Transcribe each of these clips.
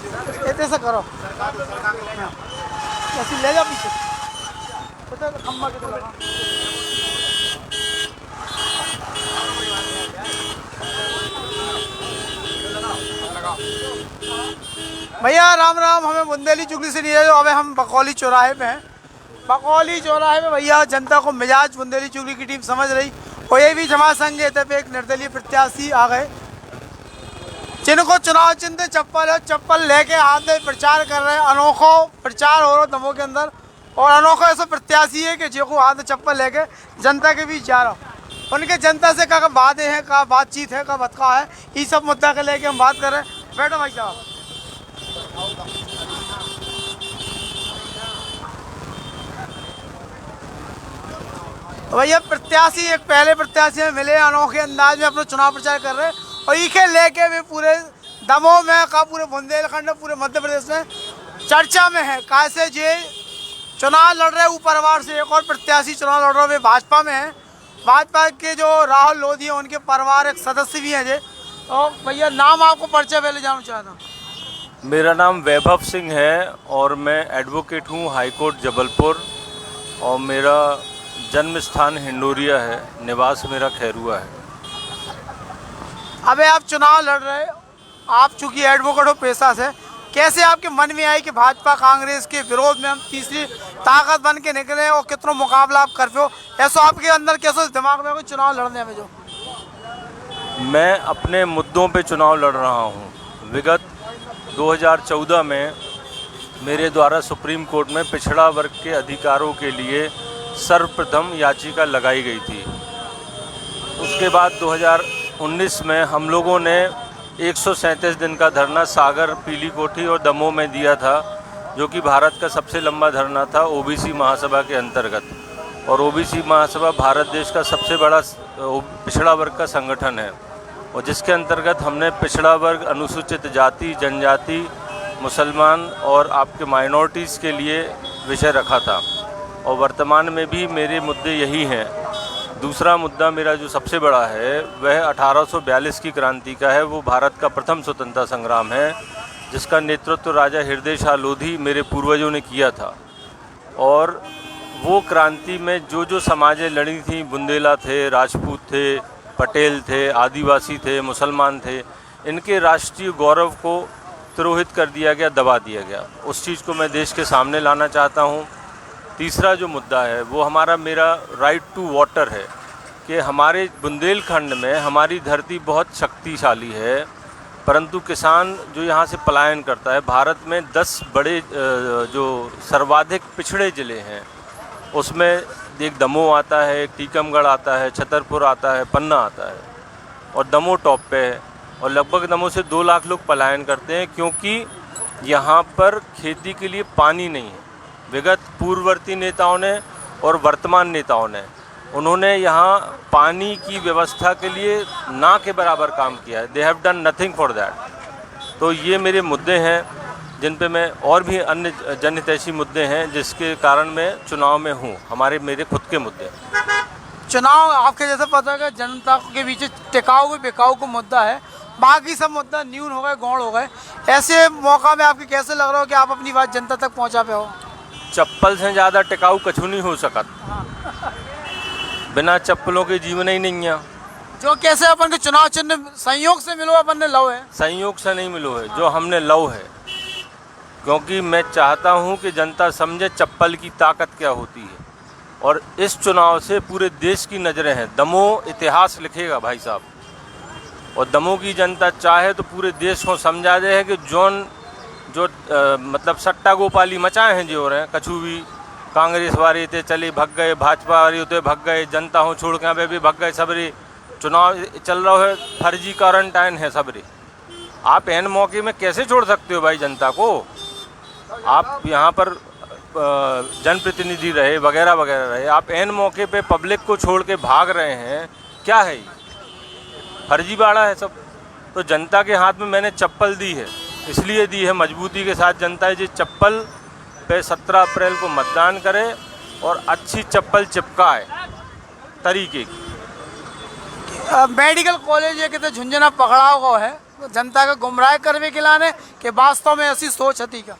ऐसे करो, ऐसे ले जाओ पीछे, पता है खम्बा किधर लगा। भैया राम राम, हमें बुंदेली चुगली से नहीं है, जो अबे हम बकौली चौराहे पे हैं। बकौली चौराहे पे भैया जनता को मिजाज बुंदेली चुगली की टीम समझ रही, और ये भी जमा संघ पे एक निर्दलीय प्रत्याशी आ गए जिनको चुनाव चिन्ह चप्पल है, चप्पल लेके हाथ में प्रचार कर रहे हैं। अनोखो प्रचार हो रहा है दमोह के अंदर, और अनोखा ऐसा प्रत्याशी है कि जो को हाथ में चप्पल लेके जनता के बीच जा रहा हूँ। उनके जनता से का वादे हैं, का बातचीत है, का बतका है, ये सब मुद्दा के लेके हम बात कर रहे हैं। बैठो भाई साहब। तो भैया प्रत्याशी एक पहले प्रत्याशी में मिले, अनोखे अंदाज में अपना चुनाव प्रचार कर रहे हैं, और इखे लेके भी पूरे दमोह में का पूरे बुंदेलखंड में पूरे मध्य प्रदेश में चर्चा में है। कैसे जे चुनाव लड़ रहे ऊपर परिवार से एक और प्रत्याशी चुनाव लड़ रहे भाजपा में है। भाजपा के जो राहुल लोधी है उनके परिवार एक सदस्य भी हैं जे। और भैया नाम आपको परिचय पहले जानना चाहता हूँ। मेरा नाम वैभव सिंह है और मैं एडवोकेट हूँ हाईकोर्ट जबलपुर, और मेरा जन्म स्थान हिंडोरिया है, निवास मेरा खैरुआ है। अबे आप चुनाव लड़ रहे, आप चूंकि एडवोकेट हो पेशा से, कैसे आपके मन में आई कि भाजपा कांग्रेस के विरोध में हम तीसरी ताकत बन के निकले, और कितना मुकाबला आप कर रहे हो, ऐसा आपके अंदर कैसे दिमाग में चुनाव लड़ने में? जो मैं अपने मुद्दों पे चुनाव लड़ रहा हूँ। विगत 2014 में मेरे द्वारा सुप्रीम कोर्ट में पिछड़ा वर्ग के अधिकारों के लिए सर्वप्रथम याचिका लगाई गई थी। उसके बाद 2019 में हम लोगों ने 137 दिन का धरना सागर, पीली कोठी और दमोह में दिया था, जो कि भारत का सबसे लंबा धरना था ओबीसी महासभा के अंतर्गत। और ओबीसी महासभा भारत देश का सबसे बड़ा पिछड़ा वर्ग का संगठन है, और जिसके अंतर्गत हमने पिछड़ा वर्ग, अनुसूचित जाति, जनजाति, मुसलमान और आपके माइनॉरिटीज़ के लिए विषय रखा था। और वर्तमान में भी मेरे मुद्दे यही हैं। दूसरा मुद्दा मेरा जो सबसे बड़ा है वह 1842 की क्रांति का है। वो भारत का प्रथम स्वतंत्रता संग्राम है, जिसका नेतृत्व राजा हृदय शाह लोधी मेरे पूर्वजों ने किया था। और वो क्रांति में जो जो समाजें लड़ी थीं, बुंदेला थे, राजपूत थे, पटेल थे, आदिवासी थे, मुसलमान थे, इनके राष्ट्रीय गौरव को तिरोहित कर दिया गया, दबा दिया गया। उस चीज़ को मैं देश के सामने लाना चाहता हूँ। तीसरा जो मुद्दा है वो मेरा राइट टू वाटर है, कि हमारे बुंदेलखंड में हमारी धरती बहुत शक्तिशाली है, परंतु किसान जो यहाँ से पलायन करता है। भारत में 10 बड़े जो सर्वाधिक पिछड़े ज़िले हैं, उसमें एक दमोह आता है, एक टीकमगढ़ आता है, छतरपुर आता है, पन्ना आता है, और दमोह टॉप पे है। और लगभग दमोह से 2 लाख लोग पलायन करते हैं, क्योंकि यहाँ पर खेती के लिए पानी नहीं है। विगत पूर्ववर्ती नेताओं ने और वर्तमान नेताओं ने, उन्होंने यहाँ पानी की व्यवस्था के लिए ना के बराबर काम किया है। They have done nothing for that. तो ये मेरे मुद्दे हैं जिन पे मैं, और भी अन्य जनहितैषी मुद्दे हैं जिसके कारण मैं चुनाव में हूँ। मेरे खुद के मुद्दे। चुनाव आपके जैसे पता है कि जनता के बीच टिकाऊ व बिकाऊ का मुद्दा है, बाकी सब मुद्दा न्यून हो गए, गौण हो गए। ऐसे मौका में आपके कैसे लग रहा हो कि आप अपनी बात जनता तक पहुँचा पे हो? चप्पल से ज़्यादा टिकाऊ कछु नहीं हो सकता। बिना चप्पलों के जीवन ही नहीं है। जो कैसे अपन के चुनाव चिन्ह संयोग से मिलो, अपन ने लव है? संयोग से नहीं मिलो है, जो हमने लव है। क्योंकि मैं चाहता हूं कि जनता समझे चप्पल की ताकत क्या होती है। और इस चुनाव से पूरे देश की नज़रें हैं। दमोह इतिहास लिखेगा भाई साहब, और दमोह की जनता चाहे तो पूरे देश को समझा दे है कि जो मतलब सट्टा गोपाली मचाए हैं जो हो रहे हैं, कछु भी कांग्रेस वाले थे चले भग गए, भाजपा वाले होते भग गए, जनता हो छोड़ के भी भग गए सबरे। चुनाव चल रहा है, फर्जी क्वारंटाइन है सबरे। आप एन मौके में कैसे छोड़ सकते हो भाई जनता को? आप यहाँ पर जनप्रतिनिधि रहे, वगैरह वगैरह रहे, आप एन मौके पे पब्लिक को छोड़ के भाग रहे हैं, क्या है ये? फर्जीवाड़ा है सब। तो जनता के हाथ में मैंने चप्पल दी है, इसलिए दी है मजबूती के साथ। जनता जी चप्पल पे 17 अप्रैल को मतदान करे और अच्छी चप्पल चिपकाए तरीके की। मेडिकल कॉलेज है कि झुंझुनू पकड़ाव को है, जनता का गुमराह करने के लाने कि वास्तव में ऐसी सोच थी क्या?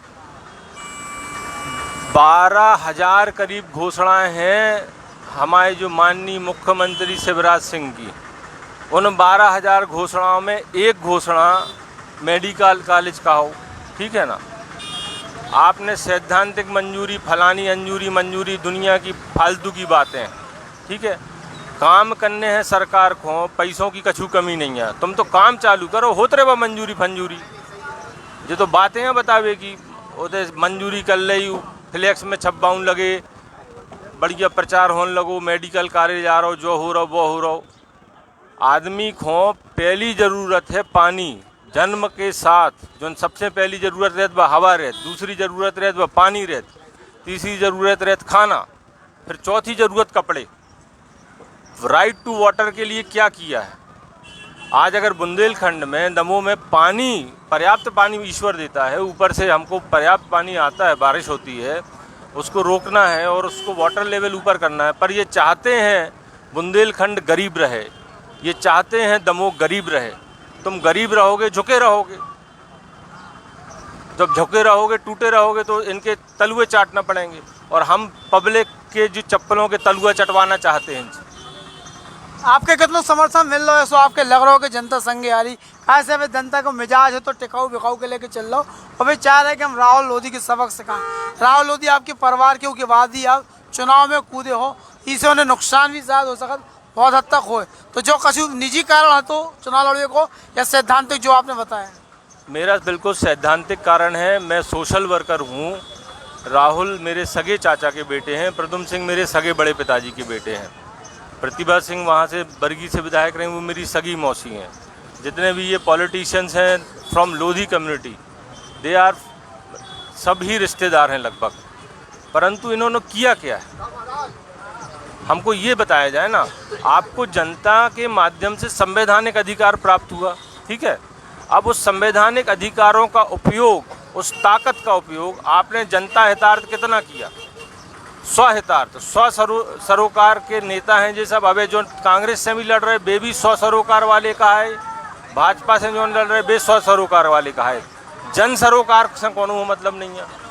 12,000 करीब घोषणाएं हैं हमारे जो माननीय मुख्यमंत्री शिवराज सिंह की। उन 12,000 घोषणाओं में एक घोषणा मेडिकल कॉलेज का हो, ठीक है ना। आपने सैद्धांतिक मंजूरी, फलानी अंजूरी मंजूरी, दुनिया की फालतू की बातें, ठीक है। काम करने हैं सरकार को, पैसों की कछु कमी नहीं है। तुम तो काम चालू करो, होत रहे मंजूरी फंजूरी। ये तो बातें हैं बतावे की ओते मंजूरी कर ले, फ्लैक्स में छप्पाऊँ लगे, बढ़िया प्रचार होने लगो, मेडिकल कॉलेज आ रहा हो, जो हो रहा वो हो रहा। आदमी को पहली ज़रूरत है पानी। जन्म के साथ जो सबसे पहली ज़रूरत रहती वह हवा रहती, दूसरी ज़रूरत रहती वह पानी रहती, तीसरी ज़रूरत रहती खाना, फिर चौथी ज़रूरत कपड़े। राइट टू वाटर के लिए क्या किया है? आज अगर बुंदेलखंड में, दमोह में पानी, पर्याप्त पानी ईश्वर देता है, ऊपर से हमको पर्याप्त पानी आता है, बारिश होती है, उसको रोकना है और उसको वाटर लेवल ऊपर करना है। पर ये चाहते हैं बुंदेलखंड गरीब रहे, ये चाहते हैं दमोह गरीब रहे। तुम गरीब रहोगे, झुके रहोगे। जब झुके रहोगे, टूटे रहोगे तो इनके तलुए चाटना पड़ेंगे। और हम पब्लिक के जो चप्पलों के तलुआ चटवाना चाहते हैं इनसे। आपके कितना समर्थन मिल रहा है? सो आपके लग रहा हो कि जनता संगे आ रही कैसे? अभी जनता को मिजाज है तो टिकाऊ बिकाऊ के लेके चल रहा हो। अभी चाह रहे हैं कि हम राहुल लोधी की सबक सिखाएं। राहुल लोधी आपके परिवार के बाद ही आप चुनाव में कूदे हो, इससे उन्हें नुकसान भी शायद हो सकता, बहुत हद तक हो। तो जो कछु निजी कारण है तो चुनाव लड़ने को, या सैद्धांतिक जो आपने बताया? मेरा बिल्कुल सैद्धांतिक कारण है। मैं सोशल वर्कर हूँ। राहुल मेरे सगे चाचा के बेटे हैं, प्रदुम सिंह मेरे सगे बड़े पिताजी के बेटे हैं, प्रतिभा सिंह वहाँ से बरगी से विधायक रहे, वो मेरी सगी मौसी हैं। जितने भी ये पॉलिटिशियंस हैं from Lodhi community, they are सभी रिश्तेदार हैं लगभग। परंतु इन्होंने किया क्या है हमको ये बताया जाए ना। आपको जनता के माध्यम से संवैधानिक अधिकार प्राप्त हुआ, ठीक है। अब उस संवैधानिक अधिकारों का उपयोग, उस ताकत का उपयोग आपने जनता हितार्थ कितना किया? स्वहितार्थ, स्व सरोकार के नेता हैं ये सब। अबे जो कांग्रेस से भी लड़ रहे वे भी स्व सरोकार वाले का है, भाजपा से जो लड़ रहे वे स्व सरोकार वाले का है। जन सरोकार से कोनो मतलब नहीं है।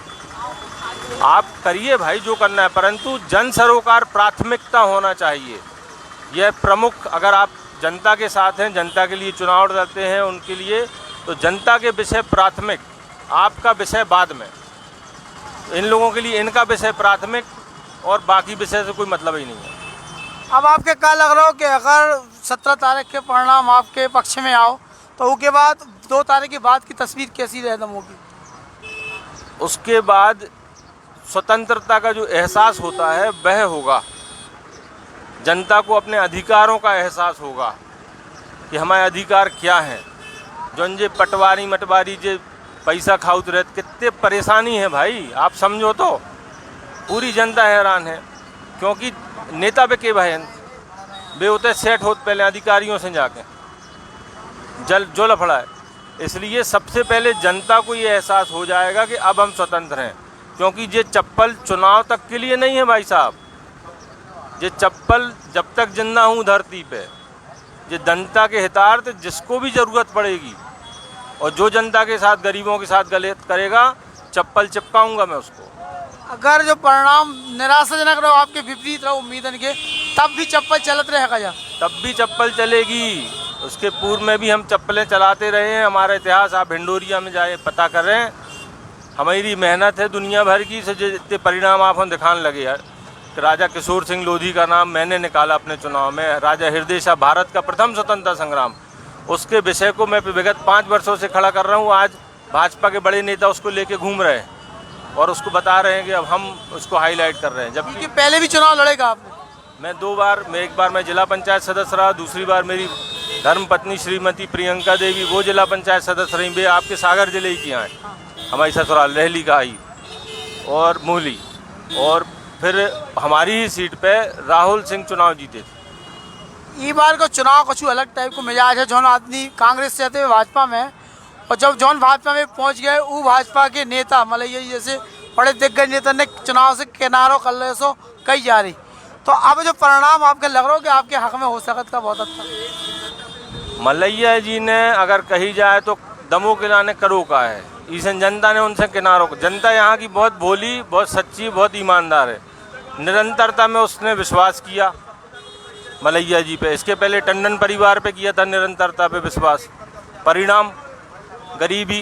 आप करिए भाई जो करना है, परंतु जन सरोकार प्राथमिकता होना चाहिए। यह प्रमुख, अगर आप जनता के साथ हैं, जनता के लिए चुनाव लड़ते हैं उनके लिए, तो जनता के विषय प्राथमिक, आपका विषय बाद में। इन लोगों के लिए इनका विषय प्राथमिक और बाकी विषय से कोई मतलब ही नहीं है। अब आपके क्या लग रहा हो कि अगर 17 तारीख के परिणाम आपके पक्ष में आओ तो उसके बाद 2 तारीख के बाद की तस्वीर कैसी रह दमोह की? उसके बाद स्वतंत्रता का जो एहसास होता है वह होगा। जनता को अपने अधिकारों का एहसास होगा कि हमारे अधिकार क्या हैं। जो जे पटवारी मटवारी जे पैसा खाउत रहते, कितने परेशानी है भाई, आप समझो तो। पूरी जनता हैरान है क्योंकि नेता पे के भाई वे होते सेट होते पहले अधिकारियों से जाके जो लफड़ा है। इसलिए सबसे पहले जनता को ये एहसास हो जाएगा कि अब हम स्वतंत्र हैं, क्योंकि ये चप्पल चुनाव तक के लिए नहीं है भाई साहब। ये चप्पल जब तक जिंदा हूँ धरती पे, ये जनता के हितार्थ जिसको भी ज़रूरत पड़ेगी और जो जनता के साथ, गरीबों के साथ गलत करेगा, चप्पल चिपकाऊंगा मैं उसको। अगर जो परिणाम निराशाजनक रहो, आपके विपरीत रहो उम्मीदन के, तब भी चप्पल चलत रहेगा या? तब भी चप्पल चलेगी। उसके पूर्व में भी हम चप्पलें चलाते रहे हैं। हमारा इतिहास आप भिंडोरिया में जाए पता कर रहे हैं। हमारी मेहनत है दुनिया भर की, से जितने परिणाम आप हम दिखाने लगे यार। राजा किशोर सिंह लोधी का नाम मैंने निकाला अपने चुनाव में। राजा हृदय शाह, भारत का प्रथम स्वतंत्रता संग्राम, उसके विषय को मैं विगत 5 वर्षों से खड़ा कर रहा हूँ। आज भाजपा के बड़े नेता उसको लेके घूम रहे हैं और उसको बता रहे हैं कि अब हम उसको हाईलाइट कर रहे हैं। जबकि पहले भी चुनाव लड़ेगा आपने? मैं 2 बार, एक बार मैं जिला पंचायत सदस्य रहा, दूसरी बार मेरी धर्मपत्नी श्रीमती प्रियंका देवी वो जिला पंचायत सदस्य रही। वे आपके सागर जिले की हैं, हमारी ससुराल रहली का आई और मूली। और फिर हमारी ही सीट पे राहुल सिंह चुनाव जीते थे। ये बार का चुनाव कुछ अलग टाइप को मिजाज है। जौन आदमी कांग्रेस से आते हुए भाजपा में, और जब जौन भाजपा में पहुंच गए वो भाजपा के नेता मलैया जैसे बड़े दिग्गज नेता ने चुनाव से किनारों कर ले सो कही जा रही। तो अब जो परिणाम आपके लग रहा हो कि आपके हक में हो सकता का बहुत अच्छा? मलैया जी ने अगर कही जाए तो दमोह किनारे करो का है, ईसन जनता ने उनसे किनारों, जनता यहाँ की बहुत भोली, बहुत सच्ची, बहुत ईमानदार है। निरंतरता में उसने विश्वास किया मलैया जी पे। इसके पहले टंडन परिवार पे किया था निरंतरता पे विश्वास। परिणाम गरीबी,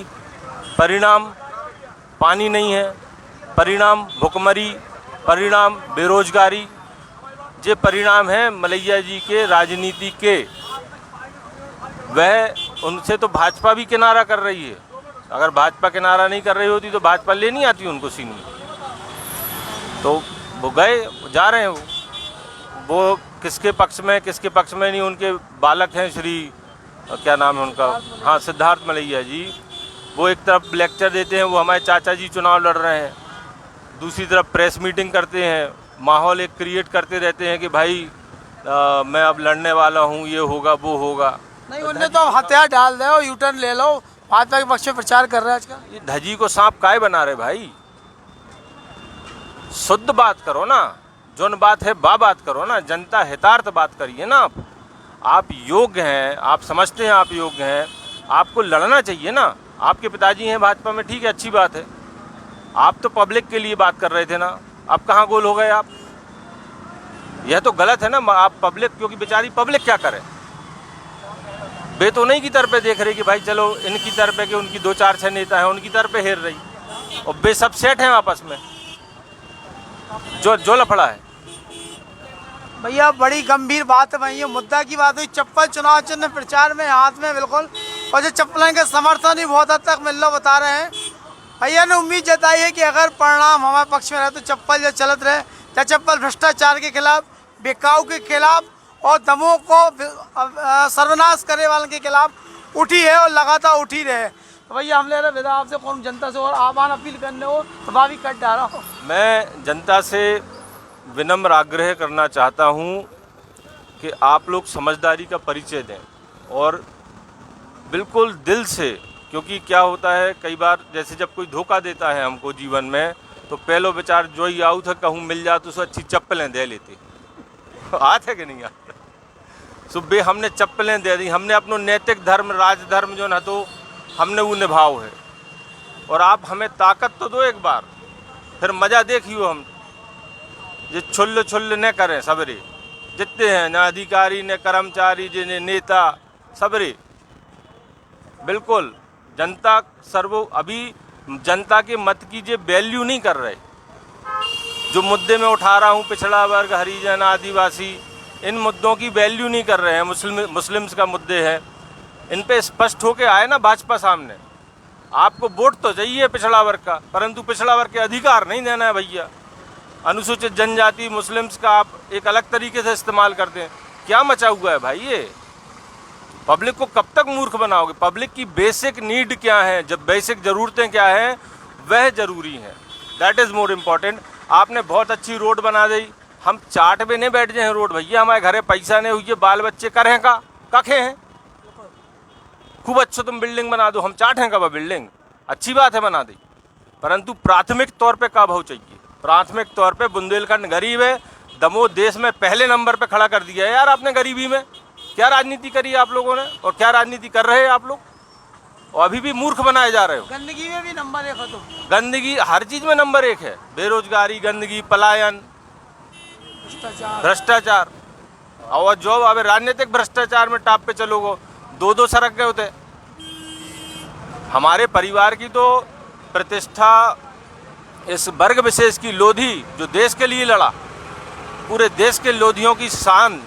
परिणाम पानी नहीं है, परिणाम भुखमरी, परिणाम बेरोजगारी। ये परिणाम है मलैया जी के राजनीति के। वह उनसे तो भाजपा भी किनारा कर रही है। अगर भाजपा किनारा नहीं कर रही होती तो भाजपा ले नहीं आती उनको सीन में। तो वो गए, जा रहे हैं वो किसके पक्ष में किसके पक्ष में नहीं। उनके बालक हैं श्री क्या नाम है उनका, हाँ सिद्धार्थ मलैया जी। वो एक तरफ लेक्चर देते हैं, वो हमारे चाचा जी चुनाव लड़ रहे हैं, दूसरी तरफ प्रेस मीटिंग करते हैं, माहौल एक क्रिएट करते रहते हैं कि भाई मैं अब लड़ने वाला हूँ, ये होगा वो होगा। नहीं, उनने तो हथियार डाल दे, यू टर्न ले लो, भाजपा के पक्ष में प्रचार कर रहे हैं आजकल। ये धजी को सांप काय बना रहे भाई? शुद्ध बात करो ना, जोन बात है बात करो ना, जनता हितार्थ बात करिए ना। आप योग्य हैं, आप समझते हैं आप योग्य हैं, आपको लड़ना चाहिए ना। आपके पिताजी हैं भाजपा में, ठीक है, अच्छी बात है। आप तो पब्लिक के लिए बात कर रहे थे ना, अब कहाँ गोल हो गए आप? यह तो गलत है ना। आप पब्लिक, क्योंकि बेचारी पब्लिक क्या करे, वे तो नहीं की तरफ पे देख रही कि भाई चलो इनकी तरफ है कि उनकी 2-4-6 नेता हैं उनकी तरफ पे हेर रही, और वे सब सेट हैं आपस में। जो लफड़ा है भैया, बड़ी गंभीर बात है भैया, मुद्दा की बात हुई। चप्पल चुनाव चिन्ह प्रचार में हाथ में बिल्कुल, और जो चप्पल के समर्थन ही बहुत हद तक मिल रहा बता रहे हैं। भैया ने उम्मीद जताई है कि अगर परिणाम हमारे पक्ष में रहे तो चप्पल जो चलत रहे, या चप्पल भ्रष्टाचार के खिलाफ, बेकाऊ के खिलाफ और दमोह को सर्वनाश करने वालों के खिलाफ उठी है और लगातार उठी रहे। तो भैया हम ले रहे विदा आपसे कौन जनता से और आह्वान अपील करने हो प्रभावी कट डाला हो। मैं जनता से विनम्र आग्रह करना चाहता हूं कि आप लोग समझदारी का परिचय दें और बिल्कुल दिल से, क्योंकि क्या होता है कई बार जैसे जब कोई धोखा देता है हमको जीवन में, तो पहलो विचार जो ही आऊ था कहूँ मिल जा तो उसे अच्छी चप्पलें दे लेते। आते है कि नहीं आते? सुबह हमने चप्पलें दे दी, हमने अपनो नैतिक धर्म, राजधर्म जो न तो हमने वो निभाव है। और आप हमें ताकत तो दो एक बार, फिर मज़ा देखियो। हम ये छुल्ल न करें सबरे, जितने हैं न अधिकारी न कर्मचारी जिन्हें नेता सबरे, बिल्कुल जनता अभी जनता के मत की जे वैल्यू नहीं कर रहे। जो मुद्दे में उठा रहा हूँ, पिछड़ा वर्ग, हरिजन, आदिवासी, इन मुद्दों की वैल्यू नहीं कर रहे हैं। मुस्लिम्स का मुद्दे है, इन पे स्पष्ट होके आए ना भाजपा सामने। आपको वोट तो चाहिए पिछड़ा वर्ग का, परंतु पिछड़ा वर्ग के अधिकार नहीं देना है भैया। अनुसूचित जनजाति, मुस्लिम्स का आप एक अलग तरीके से इस्तेमाल करते हैं। क्या मचा हुआ है भाई ये? पब्लिक को कब तक मूर्ख बनाओगे? पब्लिक की बेसिक नीड क्या है, जब बेसिक ज़रूरतें क्या हैं वह ज़रूरी हैं। That is more important. आपने बहुत अच्छी रोड बना दी, हम चाट पे नहीं बैठ जाए रोड भैया। हमारे घरे पैसा नहीं हुई, बाल बच्चे करें का कखे हैं। खूब अच्छा तुम बिल्डिंग बना दो, हम चाट हैं कब बिल्डिंग, अच्छी बात है बना दी, परंतु प्राथमिक तौर पे का भाव चाहिए। प्राथमिक तौर पे बुंदेलखंड गरीब है, दमोह देश में पहले नंबर पे खड़ा कर दिया है यार आपने गरीबी में। क्या राजनीति करी है आप लोगों ने, और क्या राजनीति कर रहे हैं आप लोग, और अभी भी मूर्ख बनाए जा रहे हो। गंदगी में भी नंबर 1 है तो, गंदगी हर चीज़ में नंबर 1 है। बेरोजगारी, गंदगी, पलायन, भ्रष्टाचार। और जो अब राजनीतिक भ्रष्टाचार में टाप पे चलोगे, 2-2 सड़क गए होते। हमारे परिवार की तो प्रतिष्ठा, इस वर्ग विशेष की लोधी जो देश के लिए लड़ा, पूरे देश के लोधियों की शान,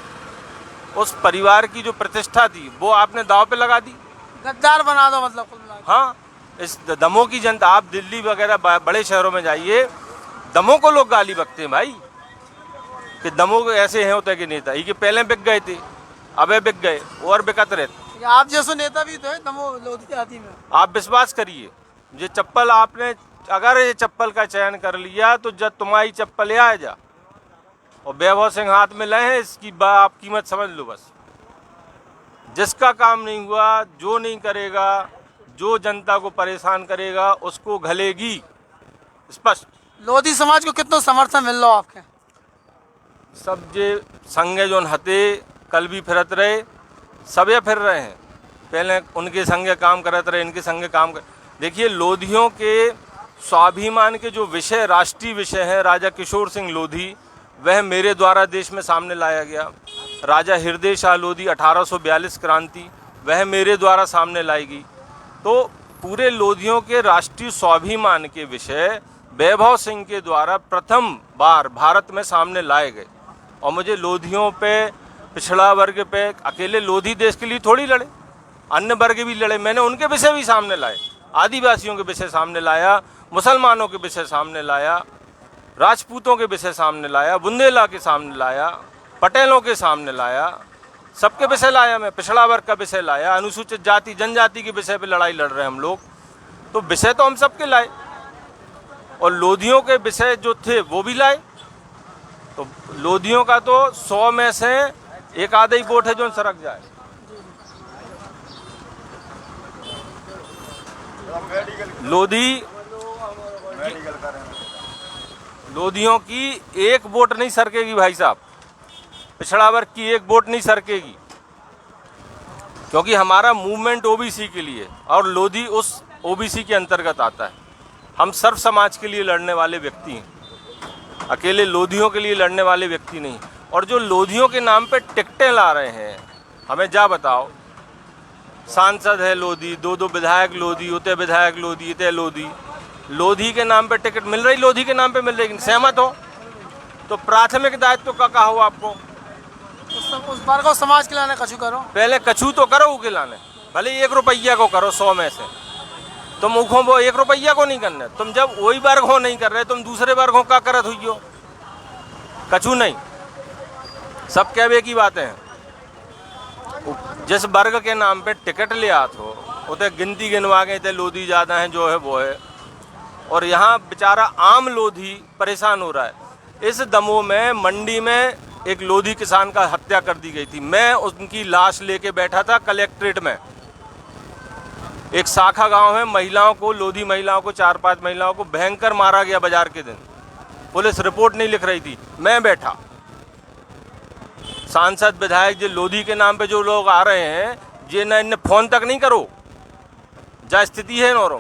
उस परिवार की जो प्रतिष्ठा थी वो आपने दांव पे लगा दी। गद्दार बना दो मतलब कुल मिला के। हाँ, इस दमोह की जनता, आप दिल्ली वगैरह बड़े शहरों में जाइए, दमोह को लोग गाली बकते हैं भाई कि दमोह ऐसे हैं होते कि नेता, ये पहले बिक गए थे, अबे बिक गए और बिकत रहते। आप जैसे नेता भी तो है दमोह लोधी आदि में। आप विश्वास करिए, ये चप्पल आपने अगर ये चप्पल का चयन कर लिया तो जब तुम्हारी चप्पल आ जा और वैभव सिंह हाथ में लाए हैं, इसकी आप कीमत समझ लो बस। जिसका काम नहीं हुआ, जो नहीं करेगा, जो जनता को परेशान करेगा उसको घलेगी, स्पष्ट। लोधी समाज को कितना समर्थन मिल रहा आपके? सब जे संगे जोन हते कल भी फिरत रहे, सब ये फिर रहे हैं। पहले उनके संगे काम करते रहे, इनके संगे काम कर। देखिए, लोधियों के स्वाभिमान के जो विषय, राष्ट्रीय विषय है, राजा किशोर सिंह लोधी, वह मेरे द्वारा देश में सामने लाया गया। राजा हृदय शाह लोधी 1842 क्रांति, वह मेरे द्वारा सामने लाई गई। तो पूरे लोधियों के राष्ट्रीय स्वाभिमान के विषय वैभव सिंह के द्वारा प्रथम बार भारत में सामने लाए गए। और मुझे लोधियों पे, पिछड़ा वर्ग पे, अकेले लोधी देश के लिए थोड़ी लड़े, अन्य वर्ग भी लड़े। मैंने उनके विषय भी सामने लाए, आदिवासियों के विषय सामने लाया, मुसलमानों के विषय सामने लाया, राजपूतों के विषय सामने लाया, बुंदेला के सामने लाया, पटेलों के सामने लाया, सबके विषय लाया मैं। पिछड़ा वर्ग का विषय लाया, अनुसूचित जाति जनजाति के विषय पे लड़ाई लड़ रहे हैं हम लोग। तो विषय तो हम सबके लाए, और लोधियों के विषय जो थे वो भी लाए। तो लोधियों का तो 100 में से एक आधा ही वोट है जो सरक जाए। लोधियों की एक वोट नहीं सरकेगी भाई साहब, पिछड़ा वर्ग की एक वोट नहीं सरकेगी, क्योंकि हमारा मूवमेंट ओबीसी के लिए, और लोधी उस ओबीसी के अंतर्गत आता है। हम सर्व समाज के लिए लड़ने वाले व्यक्ति हैं, अकेले लोधियों के लिए लड़ने वाले व्यक्ति नहीं। और जो लोधियों के नाम पे टिकटें ला रहे हैं, हमें जा बताओ, सांसद है लोधी, 2 विधायक लोधी, उते विधायक लोधी, इते लोधी, लोधी के नाम पे टिकट मिल रही, लोधी के नाम पे मिल रही। सहमत हो तो प्राथमिक दायित्व का कहा हो आपको, उस बार को समाज के लाने कछु करो, पहले कछु तो करो उके लाने, भले 1 रुपया को करो 100 में से। तुम उखों वो 1 रुपया को नहीं करने, तुम जब वही वर्ग हो नहीं कर रहे, तुम दूसरे वर्गों का करत हुई हो, कछु नहीं। सब कहवे की बातें हैं। जिस वर्ग के नाम पे टिकट ले आत हो, उते गिनती गिनवा गए थे, लोधी ज़्यादा हैं, जो है वो है। और यहाँ बेचारा आम लोधी परेशान हो रहा है। इस दमोह में मंडी में एक लोधी किसान का हत्या कर दी गई थी। मैं उनकी लाश लेके बैठा था कलेक्ट्रेट में। एक शाखा गांव है, महिलाओं को, लोधी महिलाओं को, 4-5 महिलाओं को भयंकर मारा गया बाजार के दिन। पुलिस रिपोर्ट नहीं लिख रही थी, मैं बैठा। सांसद विधायक जो लोधी के नाम पे जो लोग आ रहे हैं, ये न इन्हें फोन तक नहीं करो, जा स्थिति है नौरों।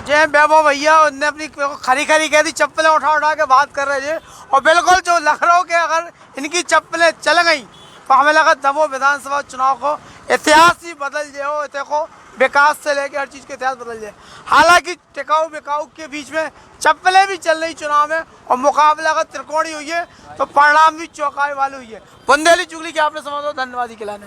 जय वैभव भैया, उनने अपनी खरी खरी कह दी, चप्पलें उठा के बात कर रहे थे। और बिल्कुल जो लखनऊ के, अगर इनकी चप्पलें चल गई तो हमें लगा दमोह विधानसभा चुनाव को इतिहास ही बदल जाए हो। देखो, विकास से लेकर हर चीज़ के इतिहास बदल जाए। हालांकि टिकाऊ बिकाऊ के बीच में चप्पलें भी चल रही चुनाव में, और मुकाबला अगर त्रिकोणी हुई है तो परिणाम भी चौंकाने वाले हुई है। बुंदेली चुगली के आपने समझो, धन्यवाद ही खिलाने।